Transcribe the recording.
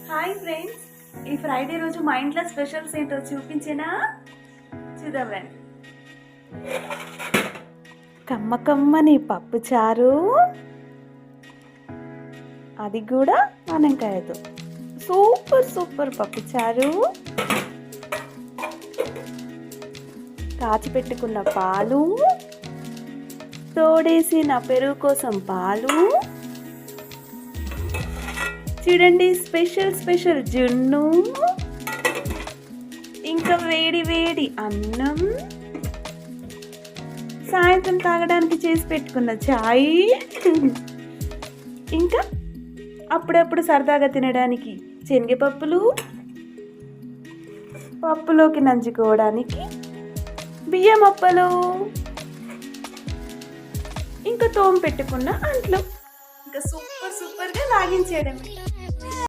Hi friends, ఈ Friday రోజు మా ఇంట్లో స్పెషల్స్ ఏంటో చూపించేనా? చూద్దాం రండి. కమ్మ కమ్మని పప్పు చారు, అది కూడా వంకాయతో. సూపర్ సూపర్ పప్పు చారు, కాచి పెట్టుకున్న పాలు, తోడేసిన పెరుగు కోసం పాలు, చూడండి స్పెషల్ స్పెషల్ జున్ను, ఇంకా వేడి వేడి అన్నం, సాయంత్రం తాగడానికి చేసి పెట్టుకున్న చాయ్, ఇంకా అప్పుడప్పుడు సరదాగా తినడానికి శనగపప్పులు, పప్పులోకి నంచుకోవడానికి బియ్యం అప్పలు, ఇంకా తోమ పెట్టుకున్న అంట్లు. ఇంకా సూపర్ సూపర్గా లాగించేయడమే.